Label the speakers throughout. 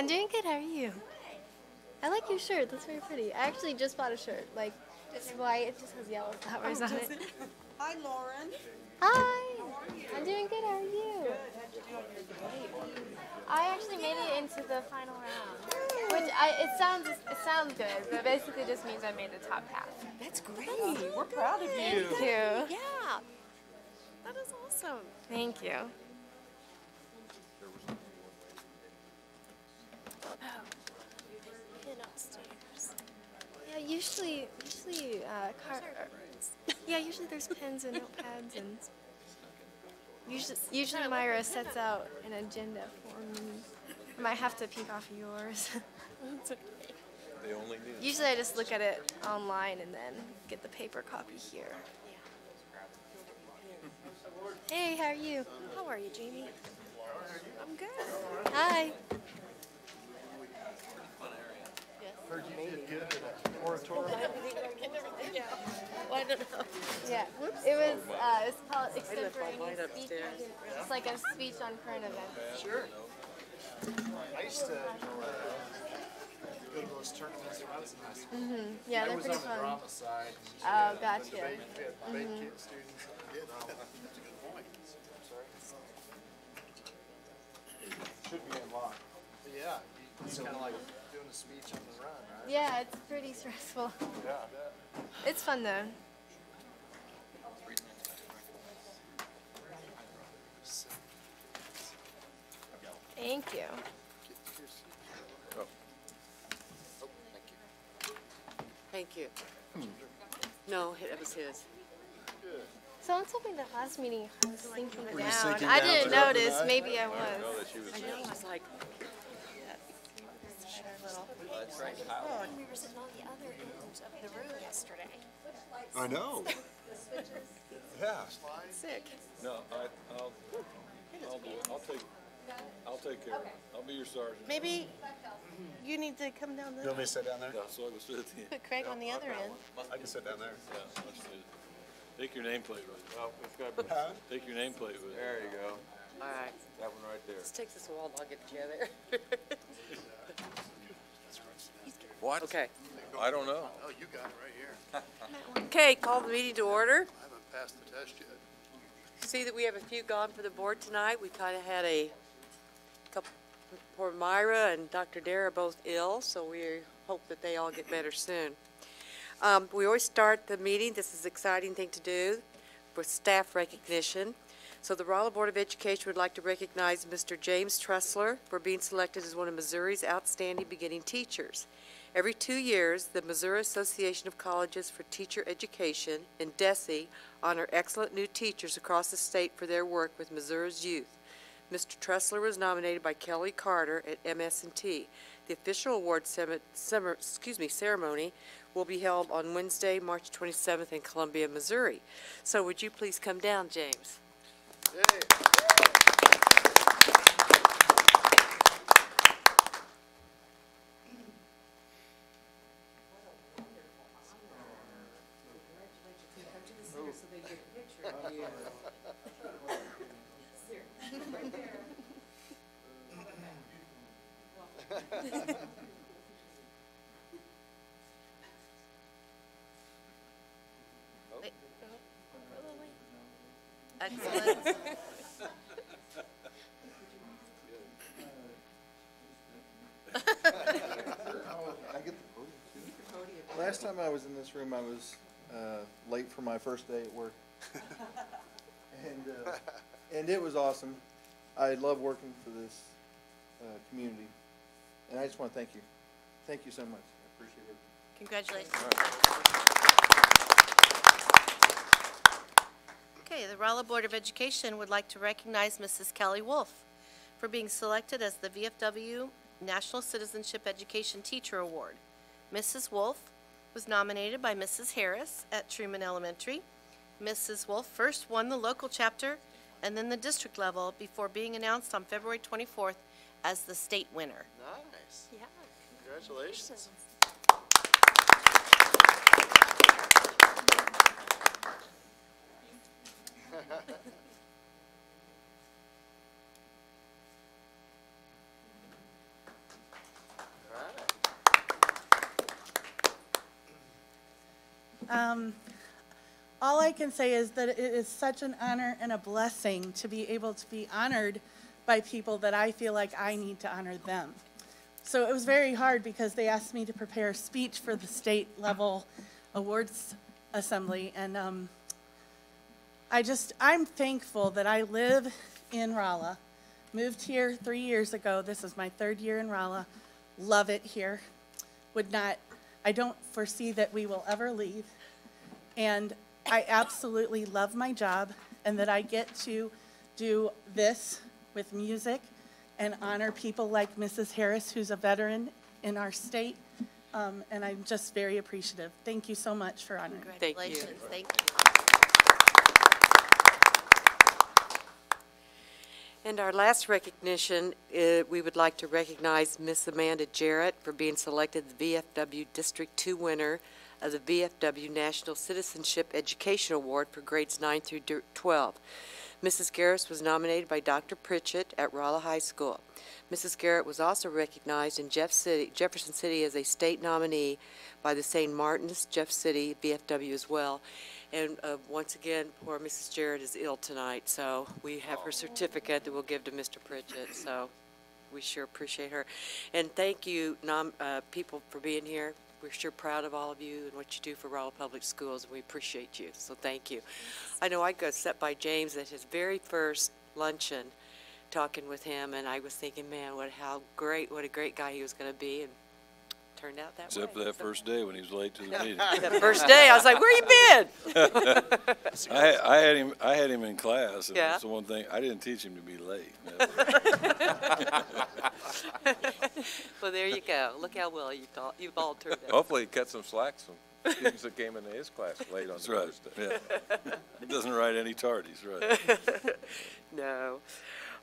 Speaker 1: I'm doing good. How are you? I like your shirt. That's very pretty. I actually just bought a shirt. Like, it's white. It just has yellow flowers on it.
Speaker 2: Hi, Lauren.
Speaker 1: Hi. I'm doing good. How are you?
Speaker 2: Good. How'd you do on your debate?
Speaker 1: I actually made it into the final round, which it sounds good, but basically just means I made the top half.
Speaker 2: That's great. We're proud of you.
Speaker 1: Thank you.
Speaker 2: Yeah. That is awesome.
Speaker 1: Thank you.
Speaker 2: Been upstairs.
Speaker 1: Yeah, usually usually there's pens and notepads, and usually Myra sets out an agenda for me. I might have to peek off of yours.
Speaker 2: That's okay.
Speaker 3: They only need.
Speaker 1: Usually I just look at it online and then get the paper copy here. Hey, how are you?
Speaker 2: How are you, Jamie? I'm good.
Speaker 1: Hi.
Speaker 4: Heard you did good at oratory.
Speaker 2: Well, I don't know.
Speaker 1: Yeah. It was it's called extemporaneous
Speaker 2: light
Speaker 1: speech.
Speaker 2: upstairs.
Speaker 1: It's like a speech on current events.
Speaker 4: Sure. I used to go to those tournaments when I was in high school.
Speaker 1: Yeah,
Speaker 4: I
Speaker 1: they're
Speaker 4: was
Speaker 1: pretty
Speaker 4: on the
Speaker 1: fun.
Speaker 4: drama side.
Speaker 1: Oh, gotcha.
Speaker 4: The debate kid students. That's a good point. Sorry. Should be unlocked. But yeah, it's kind of like doing a speech on the run, right?
Speaker 1: Yeah, it's pretty stressful.
Speaker 4: Yeah.
Speaker 1: It's fun though. Thank you.
Speaker 3: Oh.
Speaker 2: Thank you. No, it was his.
Speaker 1: Someone told me that last meeting I was sinking
Speaker 4: you
Speaker 1: down.
Speaker 4: sinking
Speaker 1: I
Speaker 4: down
Speaker 1: didn't
Speaker 4: throughout the
Speaker 1: notice.
Speaker 4: night?
Speaker 1: Maybe I
Speaker 3: I know
Speaker 1: was.
Speaker 3: that she was.
Speaker 2: I know, I was like,
Speaker 5: Oh, and we were sitting on the other end of the room yesterday.
Speaker 4: I know. Yeah.
Speaker 2: sick.
Speaker 3: No, I'll do it. I'll take care of it. I'll be your sergeant.
Speaker 5: Maybe you need to come down
Speaker 4: You
Speaker 5: the,
Speaker 4: want me to sit down there?
Speaker 3: Yeah, so I will sit at the end.
Speaker 5: put Craig on the other end.
Speaker 4: I can sit down there.
Speaker 3: Yeah, let's do it. Take your nameplate with you.
Speaker 6: Well, it's got,
Speaker 4: Huh?
Speaker 3: Take your nameplate with you.
Speaker 6: there you go.
Speaker 2: All right.
Speaker 6: That one right there.
Speaker 2: This takes us a while. I'll get together.
Speaker 6: What?
Speaker 2: Okay.
Speaker 3: I don't know.
Speaker 4: Oh, you got it right here.
Speaker 2: Okay, call the meeting to order.
Speaker 4: I haven't passed the test yet.
Speaker 2: See that we have a few gone for the board tonight. We kind of had a couple, poor Myra and Dr. Dara both ill, so we hope that they all get better soon. We always start the meeting, this is an exciting thing to do, with staff recognition. So the Rolla Board of Education would like to recognize Mr. James Tressler for being selected as one of Missouri's outstanding beginning teachers. Every 2 years, the Missouri Association of Colleges for Teacher Education and DESE honor excellent new teachers across the state for their work with Missouri's youth. Mr. Tressler was nominated by Kelly Carter at MS&T. The official award ceremony will be held on Wednesday, March 27th in Columbia, Missouri. So would you please come down, James?
Speaker 4: Yay.
Speaker 5: Excellent.
Speaker 7: Last time I was in this room, I was late for my first day at work, and it was awesome. I love working for this community, and I just want to thank you. Thank you so much. I appreciate it.
Speaker 5: Congratulations. Okay, the Rolla Board of Education would like to recognize Mrs. Kelly Wolf for being selected as the VFW National Citizenship Education Teacher Award. Mrs. Wolf was nominated by Mrs. Harris at Truman Elementary. Mrs. Wolf first won the local chapter and then the district level before being announced on February 24th as the state winner.
Speaker 4: Nice.
Speaker 5: Yeah.
Speaker 4: Congratulations.
Speaker 8: All I can say is that it is such an honor and a blessing to be able to be honored by people that I feel like I need to honor them. So it was very hard because they asked me to prepare a speech for the state level awards assembly, and I'm thankful that I live in Rolla. Moved here 3 years ago. This is my 3rd year in Rolla. Love it here. I don't foresee that we will ever leave. And I absolutely love my job, and that I get to do this with music and honor people like Mrs. Harris, who's a veteran in our state. And I'm just very appreciative. Thank you so much for honoring me.
Speaker 2: Thank you.
Speaker 5: Congratulations. Thank you.
Speaker 2: And our last recognition, we would like to recognize Miss Amanda Jarrett for being selected the VFW District 2 winner of the VFW National Citizenship Education Award for grades 9 through 12. Mrs. Garrett was nominated by Dr. Pritchett at Rolla High School. Mrs. Garrett was also recognized in Jefferson City as a state nominee by the St. Martin's, Jeff City, VFW as well. And once again, poor Mrs. Jarrett is ill tonight, so we have her certificate that we'll give to Mr. Pritchett, so we sure appreciate her. And thank you, people, for being here. We're sure proud of all of you and what you do for Rolla Public Schools, and we appreciate you, so thank you. I know I got set by James at his very first luncheon, talking with him, and I was thinking, man, what a great guy he was going to be, and turned out that way.
Speaker 3: Except for that first day when he was late to the meeting.
Speaker 2: That first day, I was like, where you been?
Speaker 3: I had him in class, and
Speaker 2: Yeah.
Speaker 3: that's the one thing, I didn't teach him to be late.
Speaker 2: Well, there you go. Look how well you've all turned out.
Speaker 6: Hopefully he cut some slack from students that came into his class late on
Speaker 3: That's
Speaker 6: the
Speaker 3: right,
Speaker 6: first day.
Speaker 3: yeah. He doesn't write any tardies, right.
Speaker 2: No.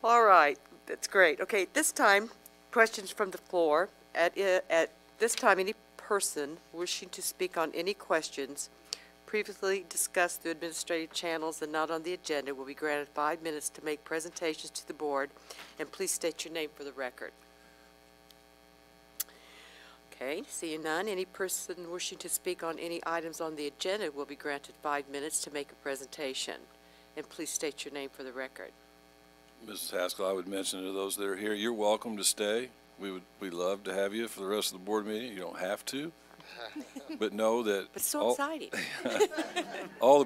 Speaker 2: All right, that's great. Okay, this time, questions from the floor. At this time, any person wishing to speak on any questions previously discussed through administrative channels and not on the agenda will be granted 5 minutes to make presentations to the board, and please state your name for the record. Okay, seeing none, any person wishing to speak on any items on the agenda will be granted 5 minutes to make a presentation, and please state your name for the record.
Speaker 3: Mrs. Haskell, I would mention to those that are here, you're welcome to stay. We'd love to have you for the rest of the board meeting. You don't have to, but know that.
Speaker 2: But so exciting.
Speaker 3: All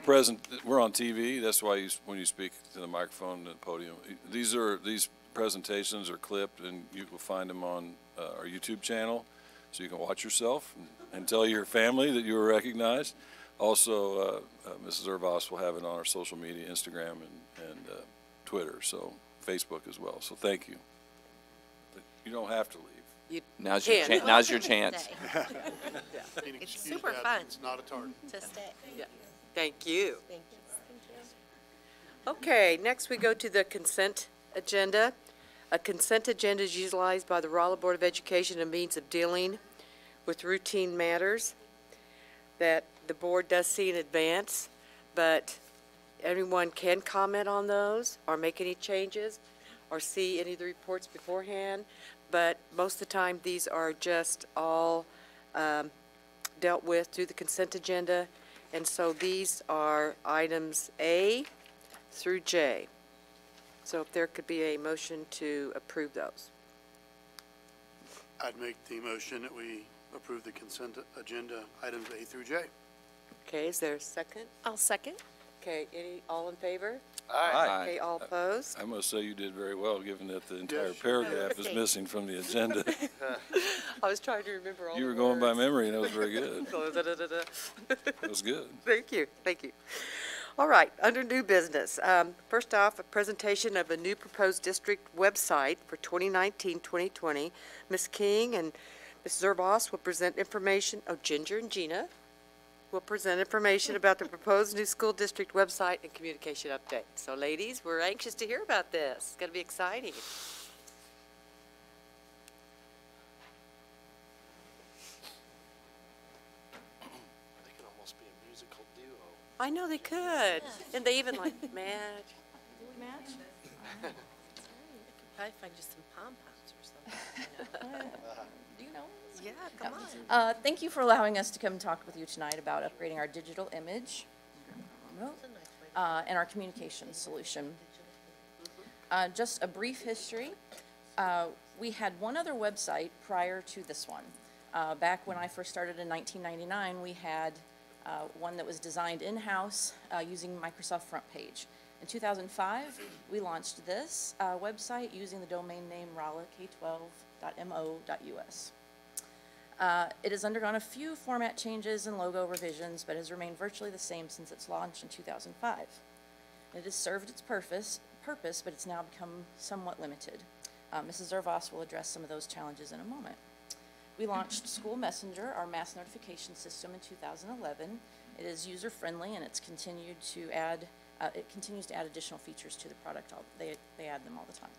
Speaker 3: we're on TV. That's why when you speak to the microphone and the podium, these presentations are clipped, and you will find them on our YouTube channel, so you can watch yourself and tell your family that you were recognized. Also, Mrs. Irvas will have it on our social media, Instagram and Twitter, so Facebook as well. So thank you. But you don't have to leave.
Speaker 9: Now's your
Speaker 2: can.
Speaker 9: now's your chance.
Speaker 5: It's super fun
Speaker 4: It's not a target.
Speaker 5: to stay.
Speaker 2: Yeah. Thank you.
Speaker 5: Thank you.
Speaker 2: Okay, next we go to the consent agenda. A consent agenda is utilized by the Rolla Board of Education as a means of dealing with routine matters that the board does see in advance, but everyone can comment on those or make any changes or see any of the reports beforehand. But most of the time, these are just all dealt with through the consent agenda. And so these are items A through J. So if there could be a motion to approve those.
Speaker 10: I'd make the motion that we approve the consent agenda items A through J.
Speaker 2: Okay, is there a second?
Speaker 5: I'll second.
Speaker 2: Okay, all in favor?
Speaker 9: Aye.
Speaker 2: Okay, all opposed?
Speaker 3: I must say you did very well, given that the entire
Speaker 10: Yes.
Speaker 3: paragraph is missing from the agenda.
Speaker 2: I was trying to remember all
Speaker 3: You
Speaker 2: the
Speaker 3: were going by
Speaker 2: words.
Speaker 3: memory, and that was very good. That was good.
Speaker 2: Thank you, thank you. All right, under new business, first off, a presentation of a new proposed district website for 2019-2020. Ms. King and Ms. Zervos will present information, Ginger and Gina will present information about the proposed new school district website and communication update. So ladies, we're anxious to hear about this. It's going to be exciting.
Speaker 10: They could almost be a musical duo.
Speaker 2: I know they could. And they even like match.
Speaker 5: probably find you some pom-poms or something.
Speaker 9: Do you know?
Speaker 5: Yeah, come on.
Speaker 9: Thank you for allowing us to come talk with you tonight about upgrading our digital image and our communications solution. Just a brief history. We had one other website prior to this one. Back when I first started in 1999, we had one that was designed in-house using Microsoft Front Page. In 2005, we launched this website using the domain name ralak12.mo.us. It has undergone a few format changes and logo revisions, but has remained virtually the same since its launch in 2005. It has served its purpose, but it's now become somewhat limited. Mrs. Zervos will address some of those challenges in a moment. We launched School Messenger, our mass notification system, in 2011. It is user-friendly, and it continues to add additional features to the product. They add them all the time.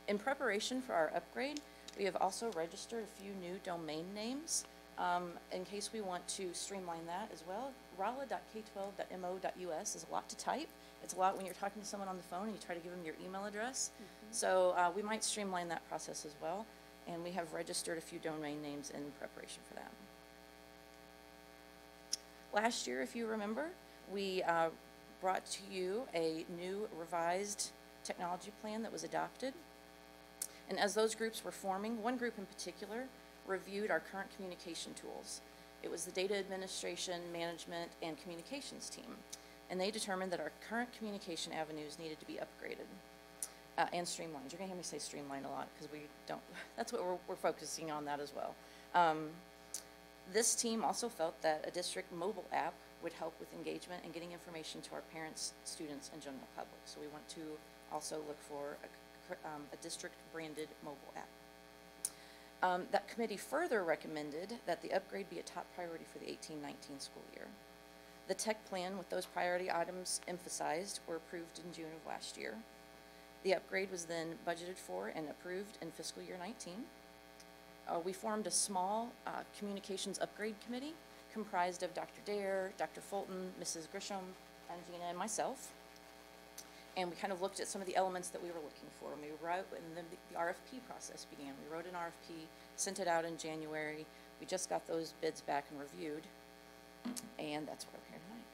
Speaker 9: In preparation for our upgrade, we have also registered a few new domain names in case we want to streamline that as well. rala.k12.mo.us is a lot to type. It's a lot when you're talking to someone on the phone and you try to give them your email address. So we might streamline that process as well. And we have registered a few domain names in preparation for that. Last year, if you remember, we brought to you a new revised technology plan that was adopted. And as those groups were forming, one group in particular reviewed our current communication tools. It was the Data Administration, Management, and Communications team. And they determined that our current communication avenues needed to be upgraded and streamlined. You're going to hear me say streamlined a lot because we don't, that's what we're focusing on that as well. This team also felt that a district mobile app would help with engagement and getting information to our parents, students, and general public. So we want to also look for a district-branded mobile app. That committee further recommended that the upgrade be a top priority for the 18-19 school year. The tech plan with those priority items emphasized were approved in June of last year. The upgrade was then budgeted for and approved in fiscal year 19. We formed a small communications upgrade committee comprised of Dr. Dare, Dr. Fulton, Mrs. Grisham, and Gina, and myself. And we kind of looked at some of the elements that we were looking for. And then the RFP process began. We wrote an RFP, sent it out in January. We just got those bids back and reviewed. And that's what we're here tonight.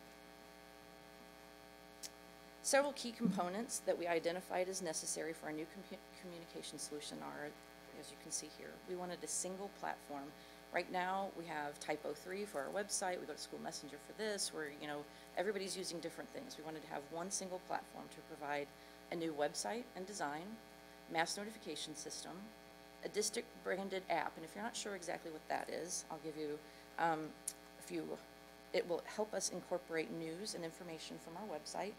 Speaker 9: Several key components that we identified as necessary for our new communication solution are, as you can see here, we wanted a single platform. Right now, we have Typo 3 for our website. We go to School Messenger for this, where, everybody's using different things. We wanted to have one single platform to provide a new website and design, mass notification system, a district-branded app. And if you're not sure exactly what that is, I'll give you a few. It will help us incorporate news and information from our website.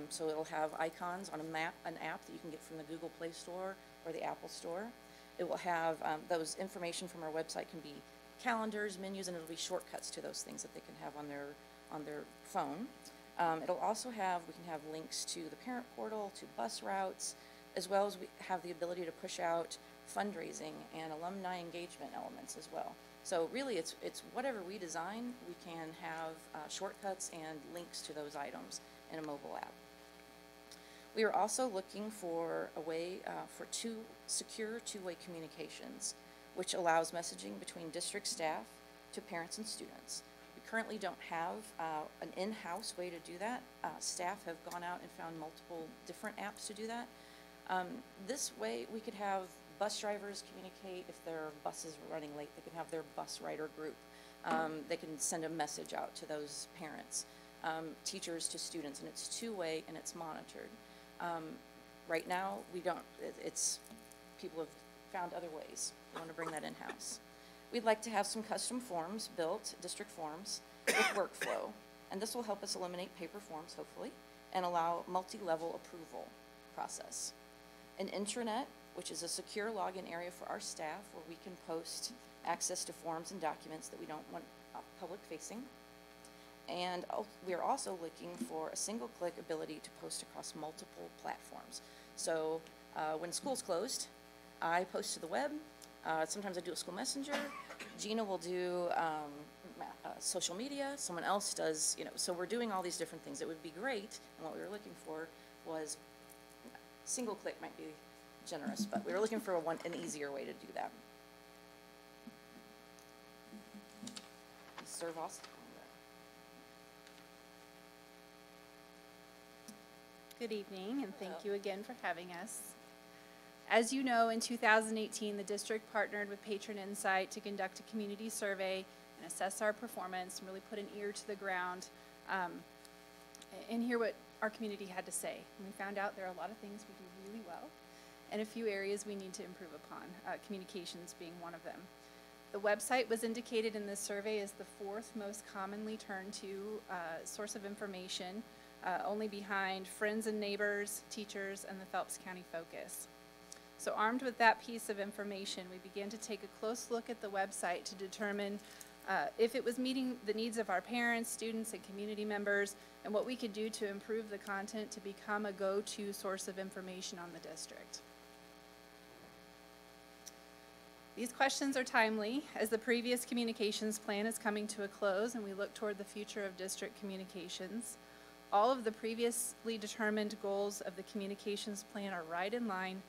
Speaker 9: So it'll have icons on an app that you can get from the Google Play Store or the Apple Store. It will have those information from our website can be calendars, menus, and it'll be shortcuts to those things that they can have on their phone. It'll also we can have links to the parent portal, to bus routes, as well as we have the ability to push out fundraising and alumni engagement elements as well. So really, it's whatever we design, we can have shortcuts and links to those items in a mobile app. We are also looking for a way for secure two-way communications, which allows messaging between district staff to parents and students. We currently don't have an in-house way to do that. Staff have gone out and found multiple different apps to do that. This way, we could have bus drivers communicate if their bus is running late. They can have their bus rider group. They can send a message out to those parents. Teachers to students, and it's two-way and it's monitored. Right now, we don't, people have found other ways. We want to bring that in-house. We'd like to have some custom forms built, district forms, with workflow. And this will help us eliminate paper forms, hopefully, and allow multi-level approval process. An intranet, which is a secure login area for our staff where we can post access to forms and documents that we don't want public-facing. And we are also looking for a single-click ability to post across multiple platforms. So when school's closed, I post to the web. Sometimes I do a School Messenger. Gina will do social media. Someone else does, so we're doing all these different things. It would be great, and what we were looking for was Single click might be generous, but we were looking for an easier way to do that. Serve us.
Speaker 11: Good evening, and thank you again for having us. As you know, in 2018, the district partnered with Patron Insight to conduct a community survey and assess our performance and really put an ear to the ground and hear what our community had to say. And we found out there are a lot of things we do really well and a few areas we need to improve upon, communications being one of them. The website was indicated in this survey as the 4th most commonly turned to source of information, only behind friends and neighbors, teachers, and the Phelps County Focus. So armed with that piece of information, we began to take a close look at the website to determine if it was meeting the needs of our parents, students, and community members, and what we could do to improve the content to become a go-to source of information on the district. These questions are timely as the previous communications plan is coming to a close and we look toward the future of district communications. All of the previously determined goals of the communications plan are right in line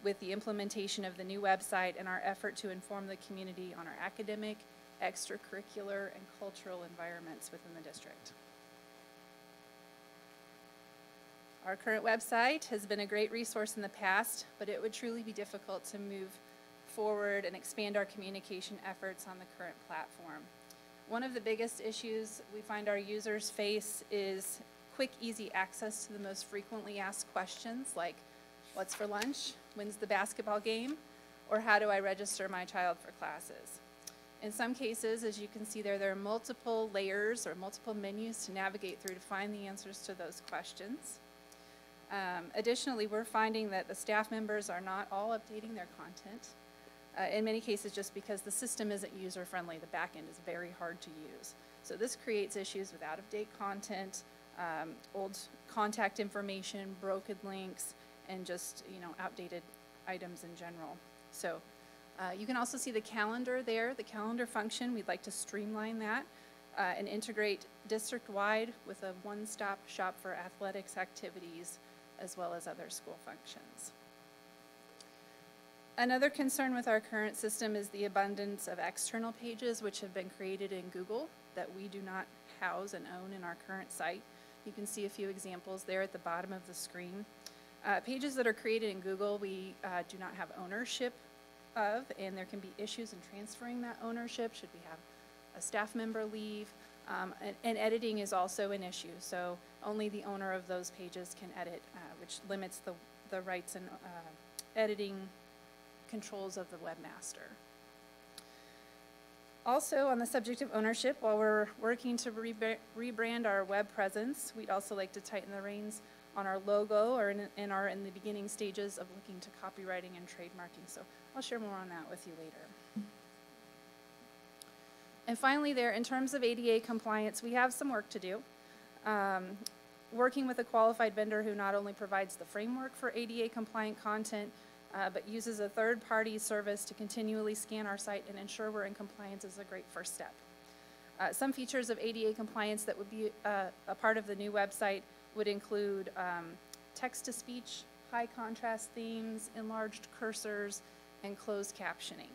Speaker 11: with the implementation of the new website and our effort to inform the community on our academic, extracurricular, and cultural environments within the district. Our current website has been a great resource in the past, but it would truly be difficult to move forward and expand our communication efforts on the current platform. One of the biggest issues we find our users face is quick, easy access to the most frequently asked questions like, what's for lunch? When's the basketball game? Or how do I register my child for classes? In some cases, as you can see there are multiple layers or multiple menus to navigate through to find the answers to those questions. Additionally, we're finding that the staff members are not all updating their content. In many cases, just because the system isn't user-friendly, the back end is very hard to use. So this creates issues with out-of-date content, old contact information, broken links, and just, outdated items in general. So you can also see the calendar there, the calendar function. We'd like to streamline that and integrate district-wide with a one-stop shop for athletics activities as well as other school functions. Another concern with our current system is the abundance of external pages which have been created in Google that we do not house and own in our current site. You can see a few examples there at the bottom of the screen. Pages that are created in Google we do not have ownership of, and there can be issues in transferring that ownership should we have a staff member leave. And editing is also an issue, so only the owner of those pages can edit, which limits the rights and editing controls of the webmaster. Also, on the subject of ownership, while we're working to rebrand our web presence, we'd also like to tighten the reins on our logo, or in the beginning stages of looking to copywriting and trademarking. So I'll share more on that with you later. And finally there, in terms of ADA compliance, we have some work to do. Working with a qualified vendor who not only provides the framework for ADA compliant content, but uses a third-party service to continually scan our site and ensure we're in compliance is a great first step. Some features of ADA compliance that would be a part of the new website would include text-to-speech, high contrast themes, enlarged cursors, and closed captioning.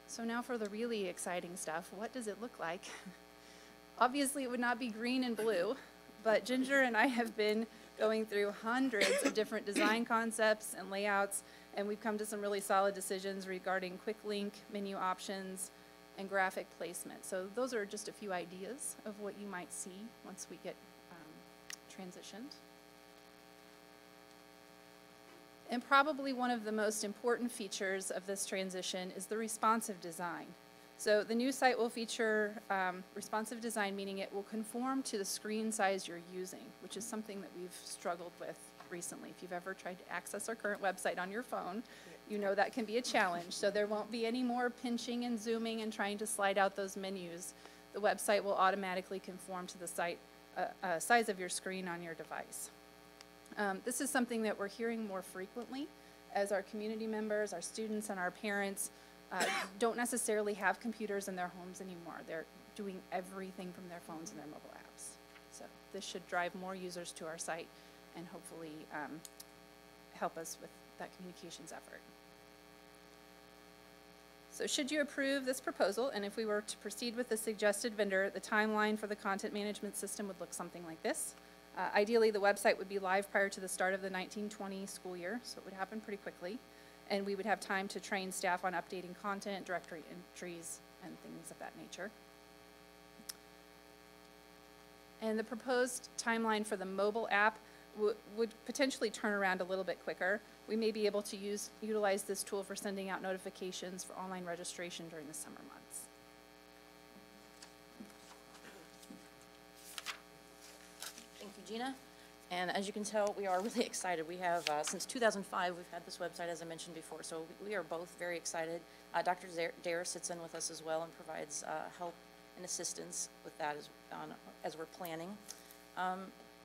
Speaker 11: So now for the really exciting stuff, what does it look like? Obviously it would not be green and blue, but Ginger and I have been going through hundreds of different design concepts and layouts, and we've come to some really solid decisions regarding quick link, menu options, and graphic placement. So those are just a few ideas of what you might see once we get transitioned. And probably one of the most important features of this transition is the responsive design. So the new site will feature responsive design, meaning it will conform to the screen size you're using, which is something that we've struggled with recently. If you've ever tried to access our current website on your phone, you know that can be a challenge. So there won't be any more pinching and zooming and trying to slide out those menus. The website will automatically conform to the site size of your screen on your device. This is something that we're hearing more frequently as our community members, our students, and our parents don't necessarily have computers in their homes anymore. They're doing everything from their phones and their mobile apps. So this should drive more users to our site and hopefully help us with that communications effort. So should you approve this proposal, and if we were to proceed with the suggested vendor, the timeline for the content management system would look something like this. Ideally, the website would be live prior to the start of the 1920 school year, so it would happen pretty quickly. And we would have time to train staff on updating content, directory entries, and things of that nature. And the proposed timeline for the mobile app would potentially turn around a little bit quicker. We may be able to utilize this tool for sending out notifications for online registration during the summer months.
Speaker 9: Thank you, Gina. And as you can tell, we are really excited. We have, since 2005, we've had this website, as I mentioned before, so we are both very excited. Dr. Dare sits in with us as well and provides help and assistance with that as we're planning.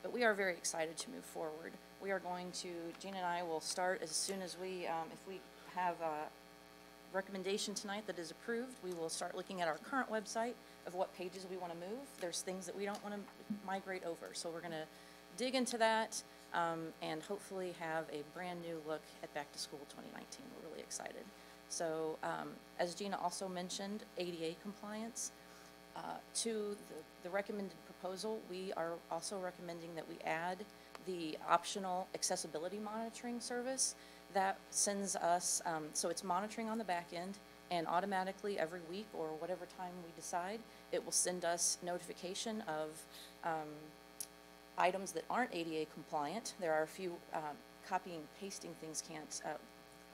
Speaker 9: But we are very excited to move forward. We are going to, Gina and I will start as soon as we, if we have a recommendation tonight that is approved, we will start looking at our current website of what pages we want to move. There's things that we don't want to migrate over, so we're going to dig into that and hopefully have a brand new look at Back to School 2019. We're really excited. So as Gina also mentioned, ADA compliance. To the recommended proposal, we are also recommending that we add the optional accessibility monitoring service that sends us, so it's monitoring on the back end, and automatically every week or whatever time we decide, it will send us notification of items that aren't ADA compliant. There are a few copying, pasting things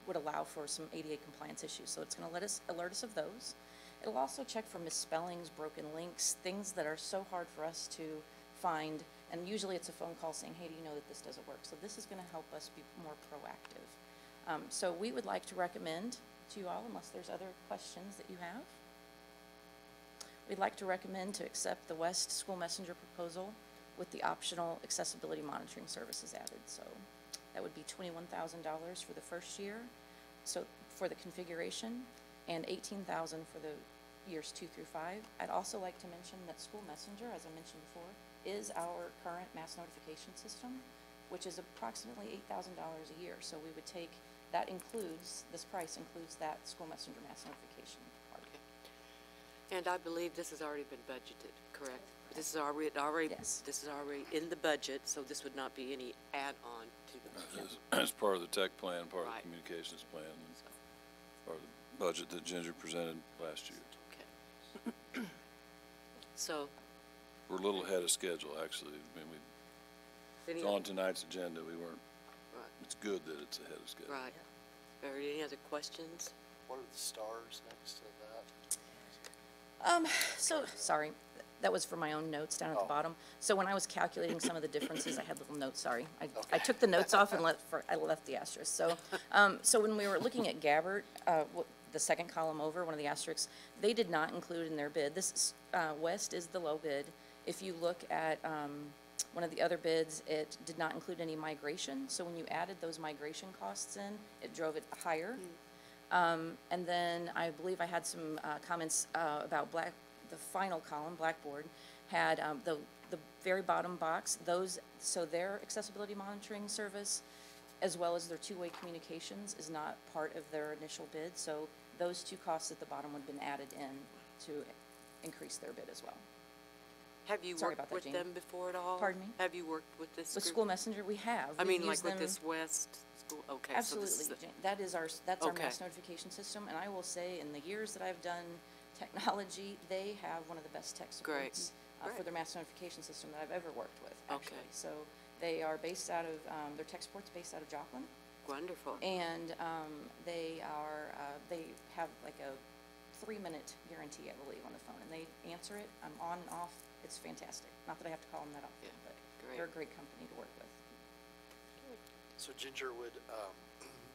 Speaker 9: would allow for some ADA compliance issues, so it's going to alert us of those. It'll also check for misspellings, broken links, things that are so hard for us to find, and usually it's a phone call saying, hey, do you know that this doesn't work? So this is going to help us be more proactive. So we would like to recommend to you all, unless there's other questions that you have, we'd like to recommend to accept the West School Messenger proposal with the optional accessibility monitoring services added. So that would be $21,000 for the first year, so for the configuration, and $18,000 for the years 2 through 5. I'd also like to mention that School Messenger, as I mentioned before, is our current mass notification system, which is approximately $8,000 a year. So we would take, this price includes that School Messenger mass notification part.
Speaker 2: Okay. And I believe this has already been budgeted, correct? This is already
Speaker 9: Yes.
Speaker 2: This is already in the budget, so this would not be any add-on to the budget.
Speaker 3: As part of the tech plan, part of
Speaker 2: Right.
Speaker 3: the communications plan, and
Speaker 2: So,
Speaker 3: part of the budget that Ginger presented last year.
Speaker 2: okay. So,
Speaker 3: We're a little ahead of schedule, actually. I mean,
Speaker 2: any
Speaker 3: it's on tonight's agenda. We weren't,
Speaker 2: right,
Speaker 3: it's good that it's ahead of schedule.
Speaker 2: right. Are there any other questions?
Speaker 4: What are the stars next to that?
Speaker 9: So, sorry, that was for my own notes down at the
Speaker 4: Oh.
Speaker 9: bottom. So when I was calculating some of the differences, I had little notes, sorry. I took the notes off and I left the asterisk. So, so when we were looking at Gabbert, the second column over, one of the asterisks, they did not include in their bid. This is, West is the low bid. If you look at one of the other bids, it did not include any migration. So when you added those migration costs in, it drove it higher. And then I believe I had some comments about the final column, Blackboard, had the very bottom box, so their accessibility monitoring service, as well as their two-way communications, is not part of their initial bid. So those two costs at the bottom would have been added in to increase their bid as well.
Speaker 2: Have you
Speaker 9: Sorry
Speaker 2: worked
Speaker 9: about that,
Speaker 2: with
Speaker 9: Jean.
Speaker 2: them before at all?
Speaker 9: Pardon me?
Speaker 2: Have you worked with this
Speaker 9: With
Speaker 2: group?
Speaker 9: School Messenger, we have.
Speaker 2: I
Speaker 9: We've
Speaker 2: mean, like
Speaker 9: used
Speaker 2: with
Speaker 9: them-
Speaker 2: this West School, okay.
Speaker 9: Absolutely,
Speaker 2: So this is
Speaker 9: Jane. That's our
Speaker 2: Okay.
Speaker 9: mass notification system, and I will say, in the years that I've done technology, they have one of the best tech
Speaker 2: Great.
Speaker 9: supports for
Speaker 2: Great.
Speaker 9: their mass notification system that I've ever worked with, actually.
Speaker 2: Okay.
Speaker 9: So they are based out of, their tech support's based out of Joplin,
Speaker 2: wonderful.
Speaker 9: and they have like a 3-minute guarantee, I believe, on the phone, and they answer it, I'm on and off, it's fantastic. Not that I have to call them that often,
Speaker 2: Yeah,
Speaker 9: but
Speaker 2: great.
Speaker 9: they're a great company to work with.
Speaker 4: So Ginger, would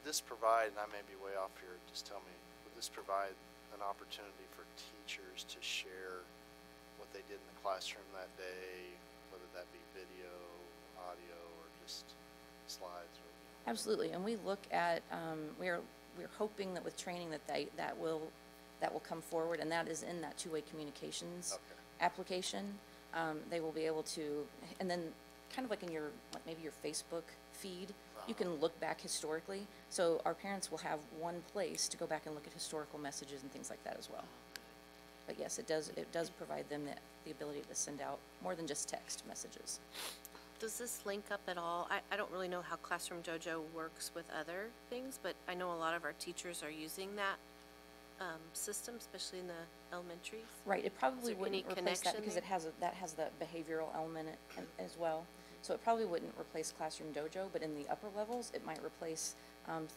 Speaker 4: this provide, and I may be way off here, just tell me, would this provide an opportunity for teachers to share what they did in the classroom that day, whether that be video, audio, or just slides? Or,
Speaker 9: Absolutely, and we look at, we're hoping that with training that will come forward, and that is in that two-way communications
Speaker 4: Okay.
Speaker 9: application. They will be able to, and then kind of like in your, like maybe your Facebook feed, you can look back historically. So our parents will have one place to go back and look at historical messages and things like that as well. But yes, it does provide them the ability to send out more than just text messages.
Speaker 5: Does this link up at all? I don't really know how Classroom Dojo works with other things, but I know a lot of our teachers are using that system, especially in the elementaries.
Speaker 9: Right, it probably
Speaker 5: there any
Speaker 9: wouldn't replace that
Speaker 5: connection
Speaker 9: because that has the behavioral element as well. So it probably wouldn't replace Classroom Dojo, but in the upper levels, it might replace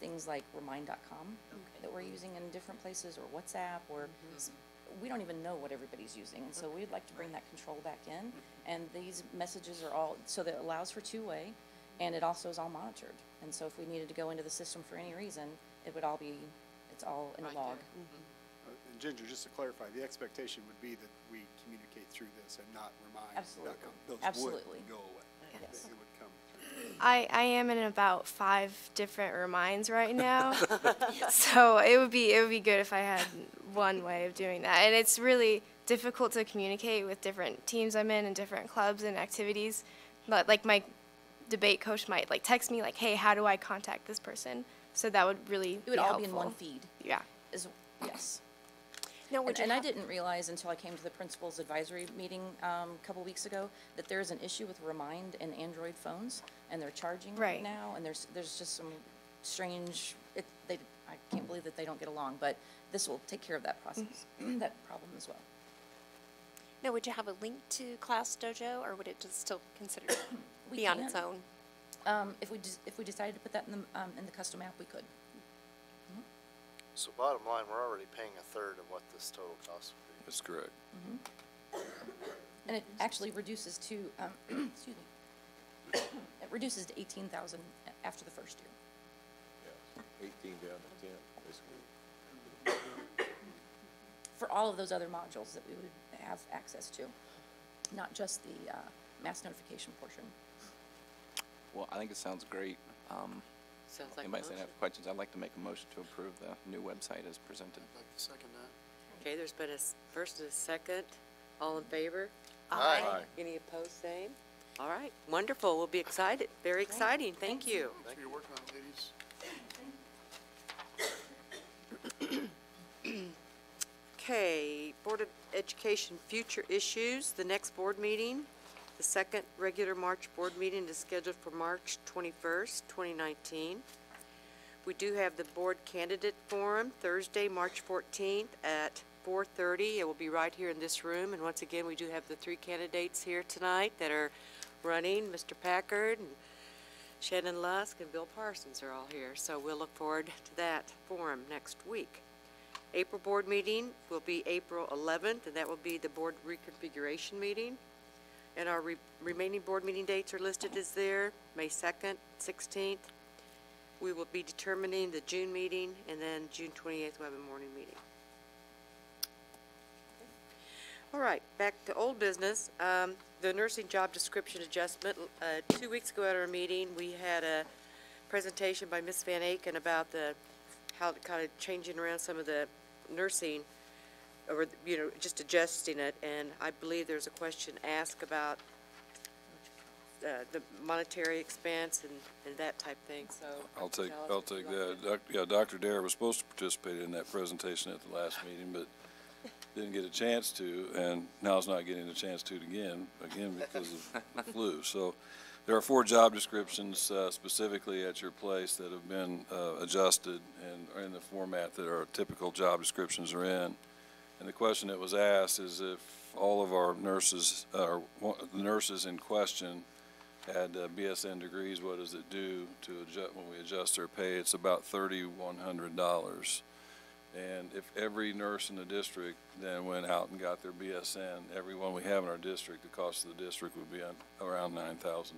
Speaker 9: things like Remind.com that we're using in different places, or WhatsApp, or we don't even know what everybody's using. And so we'd like to bring that control back in. And these messages are all, so that it allows for two-way, and it also is all monitored. And so if we needed to go into the system for any reason, it would all be, it's all in a log.
Speaker 12: And Ginger, just to clarify, the expectation would be that we communicate through this and not Remind.
Speaker 9: Absolutely.
Speaker 12: Those
Speaker 9: Absolutely.
Speaker 12: would go away.
Speaker 9: Yes.
Speaker 12: It would come through.
Speaker 1: I am in about 5 different reminds right now, so it would be good if I had one way of doing that. And it's really difficult to communicate with different teams I'm in and different clubs and activities. But like my debate coach might like text me like, "Hey, how do I contact this person?" So that would really
Speaker 9: It would
Speaker 1: be
Speaker 9: all
Speaker 1: helpful.
Speaker 9: be in one feed.
Speaker 1: Yeah.
Speaker 9: Yes.
Speaker 5: Now, would
Speaker 9: And I didn't realize until I came to the principal's advisory meeting a couple weeks ago that there is an issue with Remind and Android phones, and they're charging
Speaker 1: Right.
Speaker 9: now, and there's just some strange, I can't believe that they don't get along, but this will take care of that process, that problem as well.
Speaker 13: Now, would you have a link to Class Dojo, or would it just still consider
Speaker 9: We
Speaker 13: be on its
Speaker 9: can.
Speaker 13: own?
Speaker 9: If we decided to put that in the custom app, we could.
Speaker 4: So bottom line, we're already paying a third of what this total cost would be.
Speaker 3: That's correct.
Speaker 9: And it actually reduces to, excuse me, it reduces to 18,000 after the first year.
Speaker 6: Yeah, 18 down to 10, basically.
Speaker 9: For all of those other modules that we would have access to, not just the mass notification portion.
Speaker 14: Well, I think it sounds great.
Speaker 2: Sounds like a
Speaker 14: Anybody
Speaker 2: motion.
Speaker 14: have questions? I'd like to make a motion to approve the new website as presented.
Speaker 10: I'd like to second that.
Speaker 2: Okay, there's been a first and a second. All in favor?
Speaker 4: Aye.
Speaker 2: Any opposed, same? All right, wonderful. We'll be excited. Very exciting. Thank you.
Speaker 10: Thanks for your work on it, ladies.
Speaker 2: Okay, Board of Education future issues. The next board meeting, the second regular March board meeting is scheduled for March 21st, 2019. We do have the board candidate forum Thursday, March 14th at 4:30. It will be right here in this room. And once again, we do have the 3 candidates here tonight that are running. Mr. Packard, and Shannon Lusk, and Bill Parsons are all here. So we'll look forward to that forum next week. April board meeting will be April 11th, and that will be the board reconfiguration meeting. And our remaining board meeting dates are listed as there, May 2nd, 16th. We will be determining the June meeting, and then June 28th, we'll have a morning meeting. All right, back to old business. The nursing job description adjustment. 2 weeks ago at our meeting, we had a presentation by Ms. Van Aken about how to kind of changing around some of the nursing, or, just adjusting it. And I believe there's a question asked about the monetary expense and that type thing, so.
Speaker 3: I'll take
Speaker 2: Alice, if you want
Speaker 3: that. Yeah, Dr. Dare was supposed to participate in that presentation at the last meeting, but didn't get a chance to, and now is not getting a chance to again because of the flu. So there are 4 job descriptions specifically at your place that have been adjusted and are in the format that our typical job descriptions are in. And the question that was asked is if all of our nurses, or the nurses in question, had BSN degrees, what does it do to adjust, when we adjust their pay? It's about $3,100. And if every nurse in the district then went out and got their BSN, everyone we have in our district, the cost of the district would be around $9,000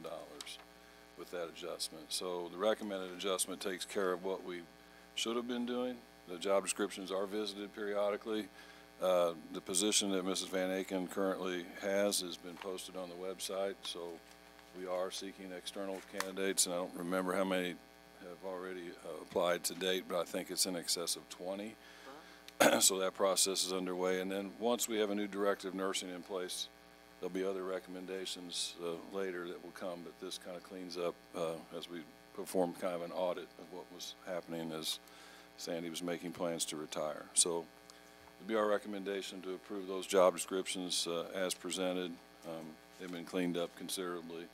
Speaker 3: with that adjustment. So the recommended adjustment takes care of what we should have been doing. The job descriptions are visited periodically. The position that Mrs. Van Aken currently has been posted on the website, so we are seeking external candidates, and I don't remember how many have already applied to date, but I think it's in excess of 20. So that process is underway. And then once we have a new director of nursing in place, there'll be other recommendations later that will come, but this kind of cleans up as we perform kind of an audit of what was happening as Sandy was making plans to retire. So it'll be our recommendation to approve those job descriptions as presented. They've been cleaned up considerably.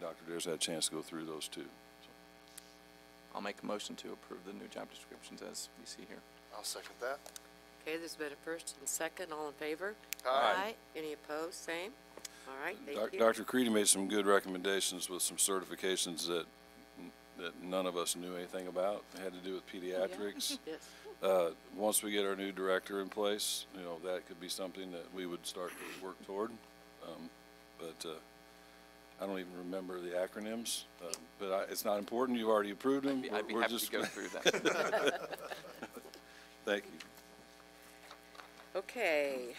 Speaker 3: Dr. Dare's had a chance to go through those too.
Speaker 14: I'll make a motion to approve the new job descriptions as we see here.
Speaker 4: I'll second that.
Speaker 2: Okay, there's been a first and second. All in favor?
Speaker 4: Aye.
Speaker 2: Any opposed? Same. All right, thank you.
Speaker 3: Dr. Creedy made some good recommendations with some certifications that none of us knew anything about. It had to do with pediatrics.
Speaker 2: Yes.
Speaker 3: Once we get our new director in place, you know, that could be something that we would start to work toward. But I don't even remember the acronyms, but it's not important. You've already approved them.
Speaker 14: I'd be happy to go through that.
Speaker 3: Thank you.
Speaker 2: Okay.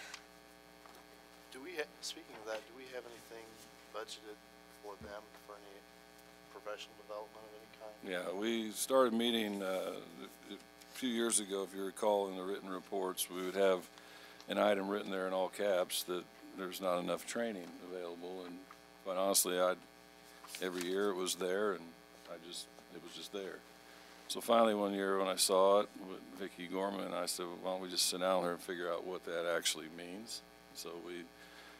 Speaker 4: Speaking of that, do we have anything budgeted for them for any professional development of any kind?
Speaker 3: Yeah, we started meeting a few years ago, if you recall, in the written reports. We would have an item written there in all caps that there's not enough training available, and quite honestly, every year it was there, and it was just there. So finally, one year when I saw it with Vicki Gorman, I said, well, why don't we just sit down there and figure out what that actually means? So we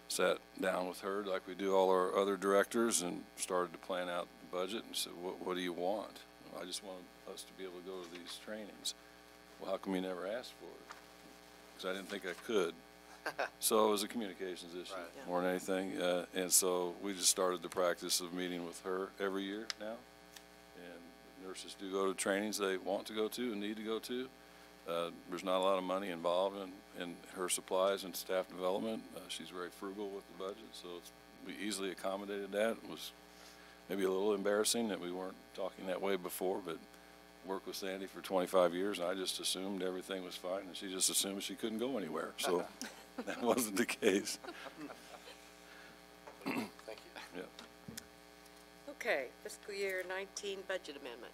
Speaker 3: sat down with her like we do all our other directors and started to plan out the budget and said, what do you want? Well, I just want us to be able to go to these trainings. Well, how come you never asked for it? Because I didn't think I could. So it was a communications issue more than anything. And so we just started the practice of meeting with her every year now. And nurses do go to trainings they want to go to and need to go to. There's not a lot of money involved in her supplies and staff development. She's very frugal with the budget, so we easily accommodated that. It was maybe a little embarrassing that we weren't talking that way before, but worked with Sandy for 25 years, and I just assumed everything was fine, and she just assumed she couldn't go anywhere. So that wasn't the case.
Speaker 4: Thank you.
Speaker 3: Yeah.
Speaker 2: Okay, fiscal year 19 budget amendment.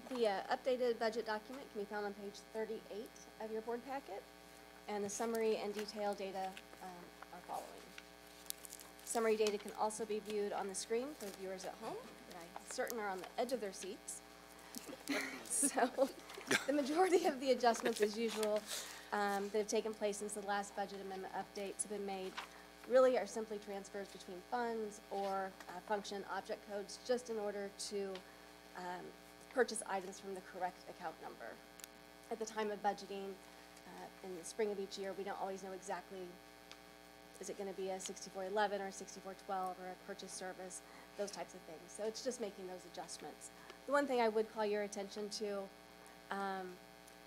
Speaker 15: The updated budget document can be found on page 38 of your board packet, and the summary and detailed data are following. Summary data can also be viewed on the screen for viewers at home, that I'm certain are on the edge of their seats. So the majority of the adjustments, as usual, that have taken place since the last budget amendment updates have been made really are simply transfers between funds or function object codes, just in order to purchase items from the correct account number. At the time of budgeting, in the spring of each year, we don't always know exactly, is it going to be a 6411 or a 6412 or a purchase service, those types of things. So it's just making those adjustments. The one thing I would call your attention to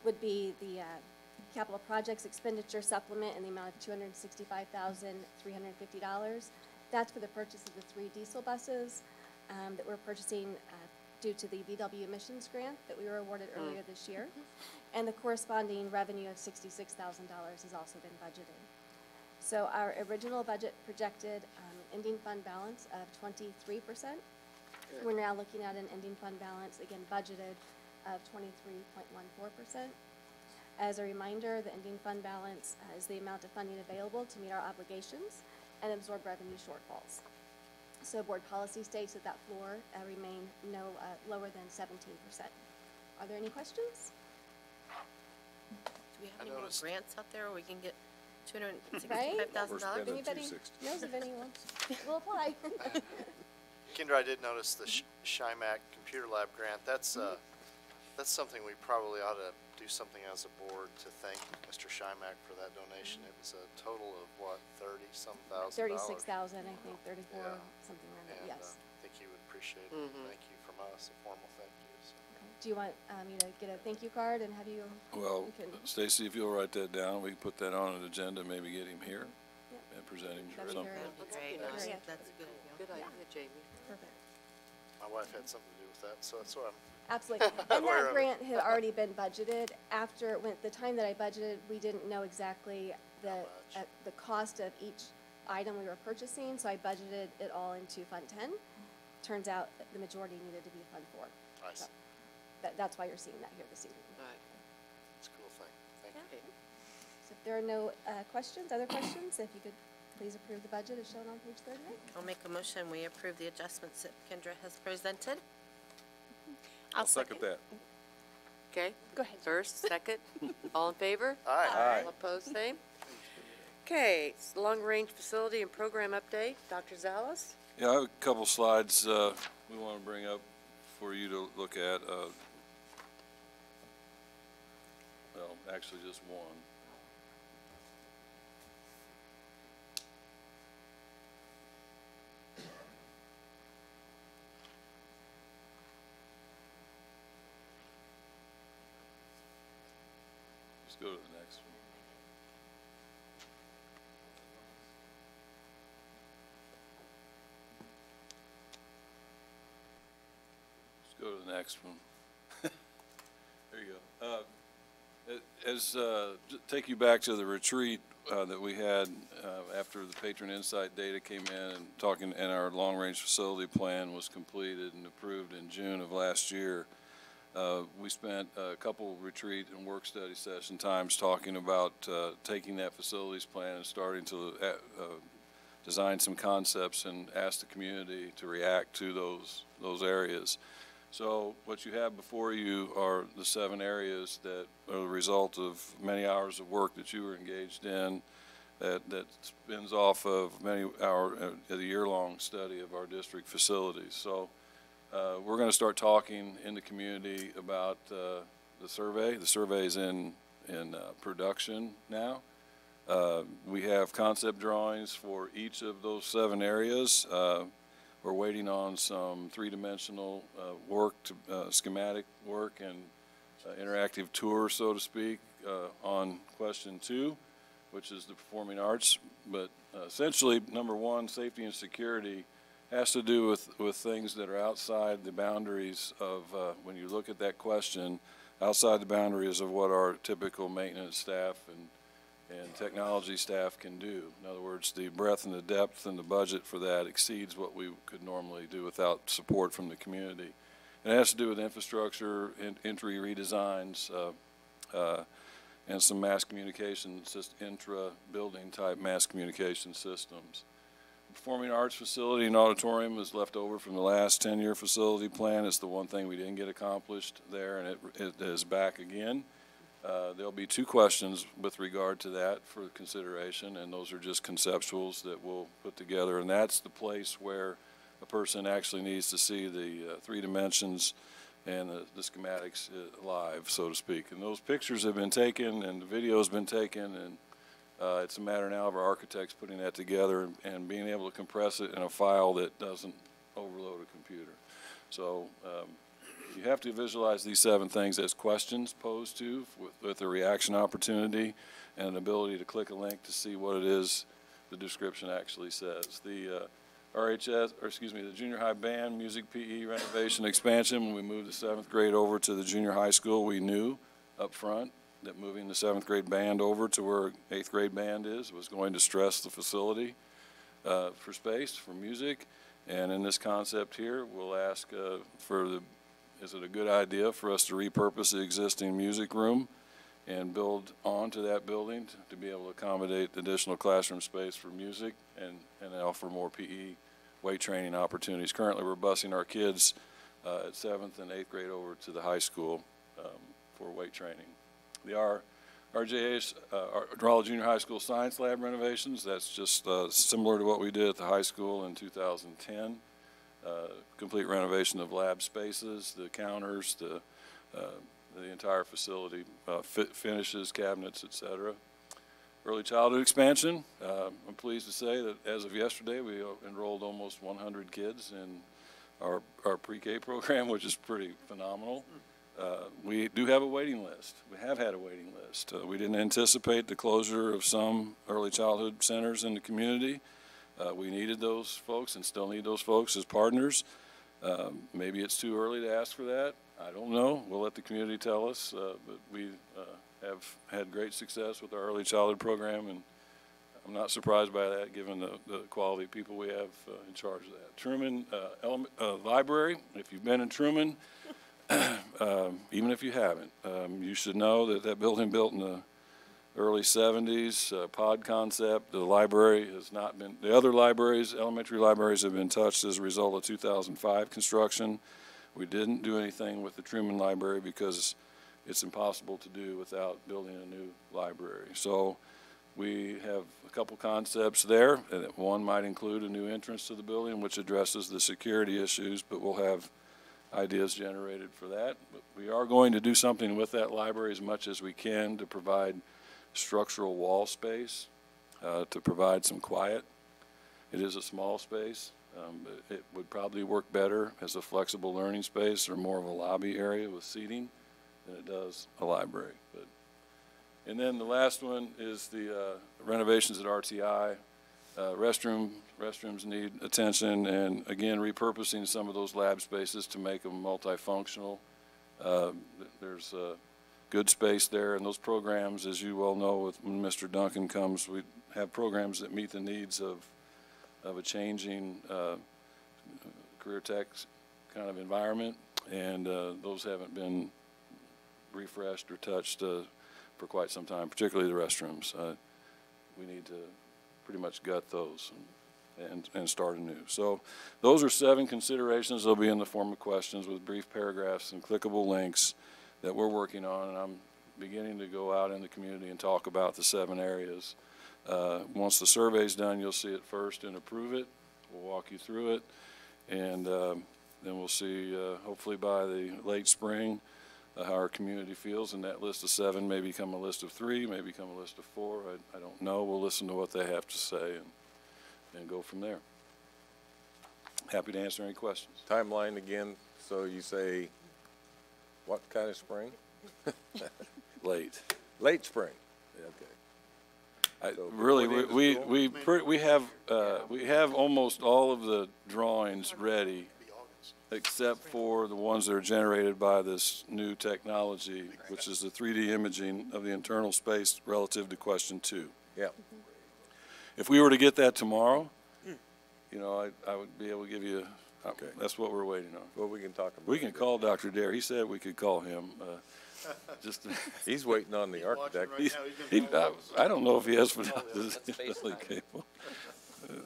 Speaker 15: would be the capital projects expenditure supplement in the amount of $265,350. That's for the purchase of the 3 diesel buses that we're purchasing due to the VW emissions grant that we were awarded earlier this year. And the corresponding revenue of $66,000 has also been budgeted. So our original budget projected ending fund balance of 23%. We're now looking at an ending fund balance, again budgeted, of 23.14%. As a reminder, the ending fund balance is the amount of funding available to meet our obligations and absorb revenue shortfalls. So board policy states that floor remain no lower than 17%. Are there any questions?
Speaker 5: Do we have any more grants out there where we can get
Speaker 15: $265,000?
Speaker 3: If
Speaker 15: Anybody knows of anyone? We'll apply.
Speaker 4: Kendra, I did notice the SHIMAC Computer Lab grant. That's something we probably ought to do something as a board to thank Mr. SHIMAC for that donation. It was a total of what, 30-some thousand dollars?
Speaker 15: 36,000, I think, 34,
Speaker 4: Yeah.
Speaker 15: something around that.
Speaker 4: And
Speaker 15: Yes.
Speaker 4: I think he would appreciate it. Thank you from us, a formal thank you. So.
Speaker 15: Do you want me to get a thank you card and have you?
Speaker 3: Well,
Speaker 15: you can,
Speaker 3: Stacy, if you'll write that down, we can put that on an agenda, maybe get him here
Speaker 15: Yep.
Speaker 3: and present him
Speaker 15: That'd be
Speaker 3: something.
Speaker 15: great.
Speaker 5: Great,
Speaker 15: Great.
Speaker 5: that's a good idea.
Speaker 2: Good idea, Jamie.
Speaker 15: perfect.
Speaker 4: My wife had something to do with that, so that's what I'm.
Speaker 15: Absolutely. And
Speaker 4: Aware
Speaker 15: that
Speaker 4: of it.
Speaker 15: grant had already been budgeted. The time that I budgeted, we didn't know exactly the cost of each item we were purchasing, so I budgeted it all into Fund 10. Turns out the majority needed to be Fund 4.
Speaker 4: Nice.
Speaker 15: So, that's why you're seeing that here this evening.
Speaker 2: Right.
Speaker 4: It's a cool thing. Thank you.
Speaker 15: So if there are no other questions, if you could please approve the budget as shown on page 38.
Speaker 5: I'll make a motion, we approve the adjustments that Kendra has presented.
Speaker 13: I'll
Speaker 6: Second that.
Speaker 2: Okay?
Speaker 15: Go ahead.
Speaker 2: First, second, all in favor?
Speaker 4: Aye.
Speaker 2: All opposed, same? Okay, long-range facility and program update. Dr. Zalas?
Speaker 3: Yeah, I have a couple slides we want to bring up for you to look at. Well, actually just one. Just go to the next one. Let's go to the next one. There you go. Take you back to the retreat that we had after the patron insight data came in and our long-range facility plan was completed and approved in June of last year. We spent a couple retreat and work study session times talking about taking that facilities plan and starting to design some concepts and ask the community to react to those areas. So what you have before you are the 7 areas that are the result of many hours of work that you were engaged in that spins off of many hours a year-long study of our district facilities. So we're going to start talking in the community about the survey. The survey is in production now. We have concept drawings for each of those 7 areas. We're waiting on some 3-dimensional work, schematic work, and interactive tour, so to speak, on question 2, which is the performing arts. But essentially, number 1, safety and security, has to do with things that are outside the boundaries of, when you look at that question, outside the boundaries of what our typical maintenance staff and technology staff can do. In other words, the breadth and the depth and the budget for that exceeds what we could normally do without support from the community. And it has to do with infrastructure, entry redesigns, and some mass communication, intra-building type mass communication systems. Performing arts facility and auditorium is left over from the last 10-year facility plan. It's the one thing we didn't get accomplished there, and it is back again. There'll be 2 questions with regard to that for consideration, and those are just conceptuals that we'll put together. And that's the place where a person actually needs to see the 3 dimensions and the schematics live, so to speak. And those pictures have been taken, and the video has been taken, and it's a matter now of our architects putting that together and being able to compress it in a file that doesn't overload a computer. So you have to visualize these 7 things as questions posed to with a reaction opportunity and an ability to click a link to see what it is the description actually says. The the junior high band, music PE renovation expansion, when we moved the 7th grade over to the junior high school, we knew up front that moving the 7th grade band over to where 8th grade band was going to stress the facility for space, for music. And in this concept here, we'll ask is it a good idea for us to repurpose the existing music room and build onto that building to be able to accommodate additional classroom space for music and offer more PE weight training opportunities. Currently, we're busing our kids at 7th and 8th grade over to the high school for weight training. The RJA's, Raleigh Junior High School Science Lab renovations, that's just similar to what we did at the high school in 2010. Complete renovation of lab spaces, the counters, the entire facility, finishes, cabinets, etc. Early childhood expansion. I'm pleased to say that as of yesterday, we enrolled almost 100 kids in our pre-K program, which is pretty phenomenal. We do have a waiting list. We have had a waiting list. We didn't anticipate the closure of some early childhood centers in the community. We needed those folks and still need those folks as partners. Maybe it's too early to ask for that. I don't know. We'll let the community tell us. But we have had great success with our early childhood program, and I'm not surprised by that given the quality of people we have in charge of that. Truman Library, if you've been in Truman, even if you haven't, you should know that that building built in the early 70s, pod concept. The library has not been, the other libraries, elementary libraries have been touched as a result of 2005 construction. We didn't do anything with the Truman Library because it's impossible to do without building a new library. So we have a couple concepts there. And one might include a new entrance to the building, which addresses the security issues, but we'll have ideas generated for that. But we are going to do something with that library as much as we can to provide structural wall space, to provide some quiet. It is a small space. But it would probably work better as a flexible learning space or more of a lobby area with seating than it does a library. And then the last one is the renovations at RTI. Restrooms need attention, and again, repurposing some of those lab spaces to make them multifunctional. There's good space there, and those programs, as you well know, when Mr. Duncan comes, we have programs that meet the needs of a changing career tech kind of environment, and those haven't been refreshed or touched for quite some time, particularly the restrooms. We need to pretty much gut those and start anew. So those are 7 considerations. They'll be in the form of questions with brief paragraphs and clickable links that we're working on, and I'm beginning to go out in the community and talk about the 7 areas. Once the survey's done, you'll see it first and approve it. We'll walk you through it, and then we'll see, hopefully by the late spring, how our community feels, and that list of 7 may become a list of 3, may become a list of 4. I don't know. We'll listen to what they have to say and go from there. Happy to answer any questions.
Speaker 6: Timeline again, so you say, what kind of spring?
Speaker 3: Late.
Speaker 6: Late spring, okay. So
Speaker 3: Really,
Speaker 6: before the end of school?
Speaker 3: we have almost all of the drawings ready, except for the ones that are generated by this new technology, which is the 3D imaging of the internal space relative to question 2.
Speaker 6: Yeah.
Speaker 3: If we were to get that tomorrow, you know, I would be able to give you, okay, that's what we're waiting on.
Speaker 6: Well, we can talk about it.
Speaker 3: We can call Dr. Dare. He said we could call him.
Speaker 6: He's waiting on the architect.
Speaker 3: I don't know if he has, but really capable.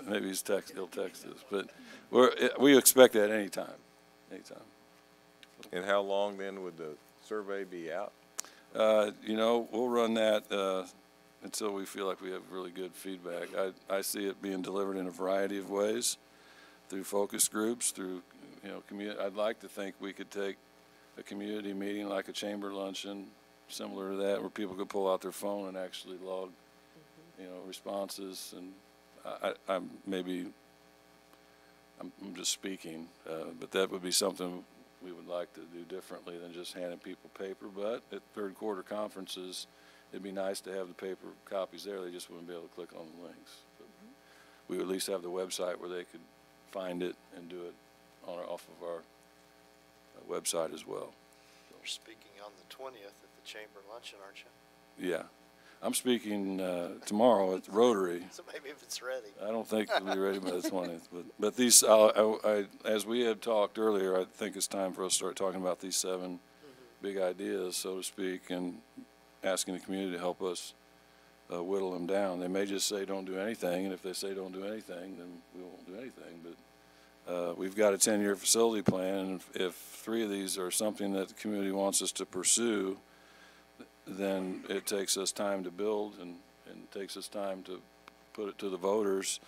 Speaker 3: Maybe he'll text us, but we expect that anytime.
Speaker 6: And how long then would the survey be out?
Speaker 3: You know, we'll run that until we feel like we have really good feedback. I see it being delivered in a variety of ways, through focus groups, through, you know, community. I'd like to think we could take a community meeting like a chamber luncheon, similar to that, where people could pull out their phone and actually log, you know, responses. And I'm just speaking, but that would be something we would like to do differently than just handing people paper. But at third quarter conferences, it'd be nice to have the paper copies there. They just wouldn't be able to click on the links. But we would at least have the website where they could find it and do it off of our website as well.
Speaker 4: You're speaking on the 20th at the chamber luncheon, aren't you?
Speaker 3: Yeah. I'm speaking tomorrow at the Rotary.
Speaker 4: So maybe if it's ready.
Speaker 3: I don't think it'll be ready by the 20th. But these, as we had talked earlier, I think it's time for us to start talking about these 7 big ideas, so to speak, and asking the community to help us whittle them down. They may just say don't do anything, and if they say don't do anything, then we won't do anything. But we've got a 10-year facility plan, and if 3 of these are something that the community wants us to pursue, then it takes us time to build and takes us time to put it to the voters.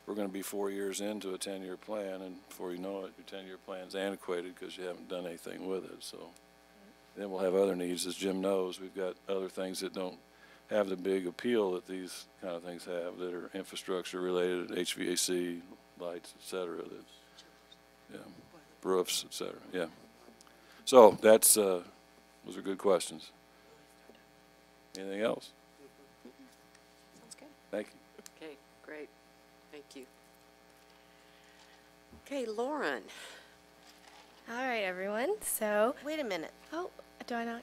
Speaker 3: We're going to be 4 years into a 10-year plan, and before you know it, your 10-year plan's antiquated because you haven't done anything with it. So then we'll have other needs. As Jim knows, we've got other things that don't have the big appeal that these kind of things have, that are infrastructure related, HVAC, lights, et cetera, yeah, roofs, et cetera, yeah. So that's, those are good questions. Anything else?
Speaker 13: Sounds good.
Speaker 3: Thank you.
Speaker 2: Okay, great. Thank you. Okay, Lauren.
Speaker 1: All right, everyone. So,
Speaker 5: Wait a minute.
Speaker 1: oh, do I not?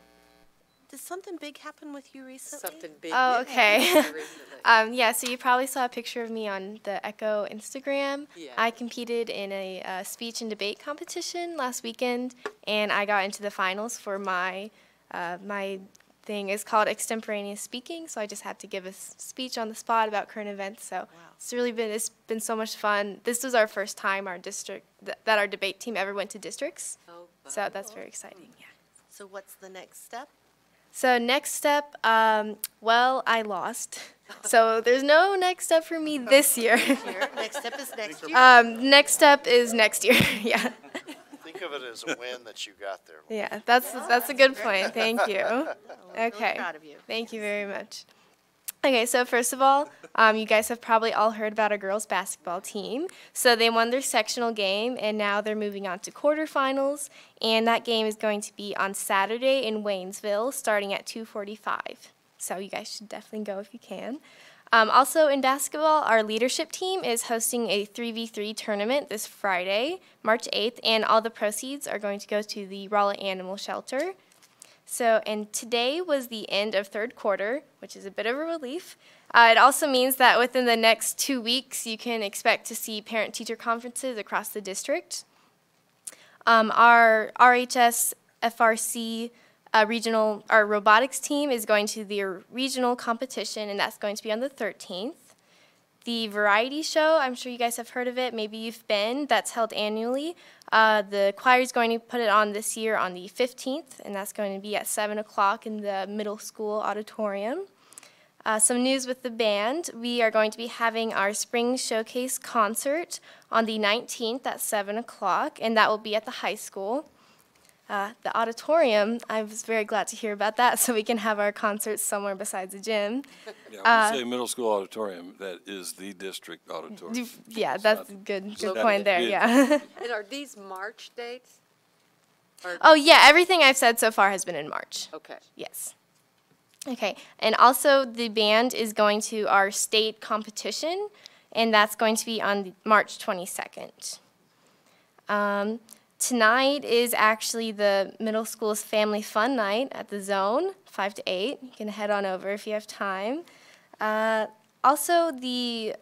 Speaker 5: Did something big happen with you recently?
Speaker 2: Something big.
Speaker 1: Oh,
Speaker 2: did
Speaker 1: okay.
Speaker 2: happen recently.
Speaker 1: Yeah, so you probably saw a picture of me on the Echo Instagram.
Speaker 2: Yeah.
Speaker 1: I competed in a speech and debate competition last weekend, and I got into the finals for my thing. Is called extemporaneous speaking, so I just had to give a speech on the spot about current events. So it's been so much fun. This was our first time our district that our debate team ever went to districts.
Speaker 2: Oh,
Speaker 1: So that's very exciting. Yeah.
Speaker 5: So what's the next step?
Speaker 1: So next step, well, I lost. So there's no next step for me this year.
Speaker 5: Next step is next year.
Speaker 1: Next step is next year, yeah.
Speaker 4: Think of it as a win that you got there.
Speaker 1: Yeah, that's a good point. Thank you. Okay.
Speaker 5: proud of you.
Speaker 1: Thank you very much. Okay, so first of all, you guys have probably all heard about our girls basketball team. So they won their sectional game, and now they're moving on to quarterfinals, and that game is going to be on Saturday in Waynesville, starting at 2:45. So you guys should definitely go if you can. Also in basketball, our leadership team is hosting a 3v3 tournament this Friday, March 8th, and all the proceeds are going to go to the Rolla Animal Shelter. So, and today was the end of third quarter, which is a bit of a relief. It also means that within the next 2 weeks, you can expect to see parent-teacher conferences across the district. Our RHS FRC our robotics team is going to the regional competition, and that's going to be on the 13th. The variety show, I'm sure you guys have heard of it, maybe you've been, that's held annually. The choir is going to put it on this year on the 15th, and that's going to be at 7 o'clock in the middle school auditorium. Some news with the band, we are going to be having our spring showcase concert on the 19th at 7 o'clock, and that will be at the high school. The auditorium, I was very glad to hear about that, so we can have our concerts somewhere besides the gym.
Speaker 3: Yeah, when you say middle school auditorium, that is the district auditorium.
Speaker 1: Yeah, that's a good
Speaker 3: not
Speaker 1: point there,
Speaker 3: big.
Speaker 1: yeah.
Speaker 2: And are these March dates? Or-
Speaker 1: Oh, yeah, everything I've said so far has been in March.
Speaker 2: Okay.
Speaker 1: Yes. Okay, and also the band is going to our state competition, and that's going to be on March 22nd. Tonight is actually the middle school's family fun night at the Zone, 5 to 8. You can head on over if you have time. Also, the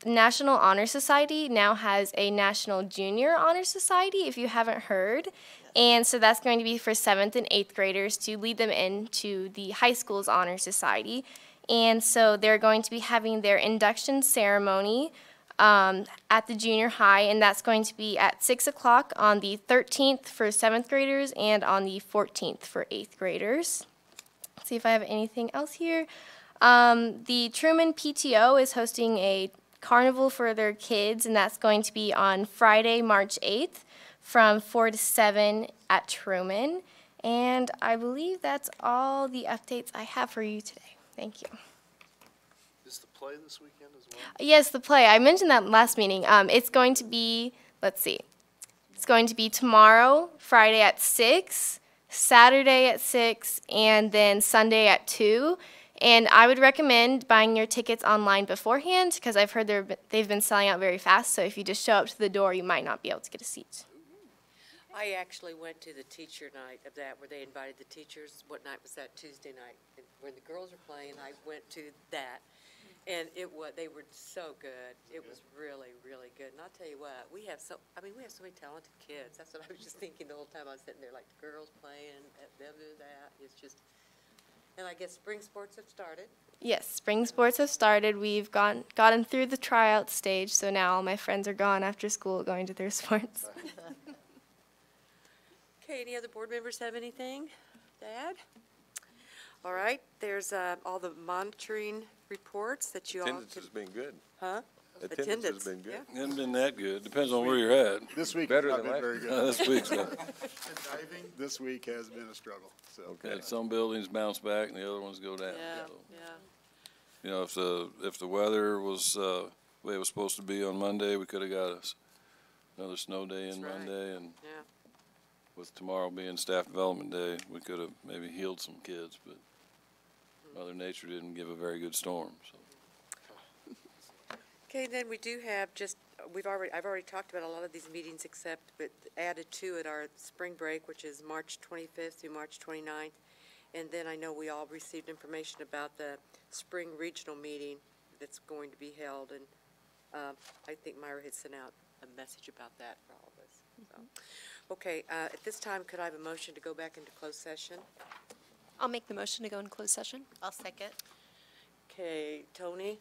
Speaker 1: National Honor Society now has a National Junior Honor Society, if you haven't heard. And so that's going to be for 7th and 8th graders to lead them into the high school's Honor Society. And so they're going to be having their induction ceremony at the junior high, and that's going to be at 6 o'clock on the 13th for 7th graders and on the 14th for 8th graders. Let's see if I have anything else here. The Truman PTO is hosting a carnival for their kids, and that's going to be on Friday, March 8th from 4 to 7 at Truman. And I believe that's all the updates I have for you today. Thank you.
Speaker 4: Is the play this weekend as well?
Speaker 1: Yes, the play. I mentioned that last meeting. It's going to be, let's see, it's going to be tomorrow, Friday at 6, Saturday at 6, and then Sunday at 2. And I would recommend buying your tickets online beforehand because I've heard they've been selling out very fast. So if you just show up to the door, you might not be able to get a seat.
Speaker 2: I actually went to the teacher night of that, where they invited the teachers. What night was that? Tuesday night. And when the girls were playing, I went to that. And they were so good. It was really, really good. And I'll tell you what, we have so many talented kids. That's what I was just thinking the whole time I was sitting there, like the girls playing, them do that. It's just, and I guess spring sports have started.
Speaker 1: Yes, spring sports have started. We've gotten through the tryout stage, so now all my friends are gone after school going to their sports.
Speaker 2: Okay, any other board members have anything to add? All right, there's all the monitoring reports that you all
Speaker 6: Attendance has been good.
Speaker 2: Huh?
Speaker 6: Attendance has been good.
Speaker 2: Yeah.
Speaker 3: Hasn't been that good. Depends on where you're at.
Speaker 12: This week
Speaker 6: Better
Speaker 12: has not
Speaker 6: than
Speaker 12: been
Speaker 6: last-
Speaker 12: very good.
Speaker 3: This week's not.
Speaker 12: Diving this week has been a struggle, so.
Speaker 3: Yeah, some buildings bounce back and the other ones go down.
Speaker 2: Yeah,
Speaker 3: So,
Speaker 2: yeah.
Speaker 3: you know, if the weather was the way it was supposed to be on Monday, we could have got another snow day in
Speaker 2: That's right.
Speaker 3: Monday, and
Speaker 2: Yeah.
Speaker 3: with tomorrow being staff development day, we could have maybe healed some kids, but Mother Nature didn't give a very good storm, so.
Speaker 2: Okay, then we do have I've already talked about a lot of these meetings but added to it our spring break, which is March 25th through March 29th. And then I know we all received information about the spring regional meeting that's going to be held, and I think Myra had sent out a message about that for all of us. So, okay, at this time, could I have a motion to go back into closed session?
Speaker 13: I'll make the motion to go in closed session.
Speaker 5: I'll second.
Speaker 2: Okay, Tony,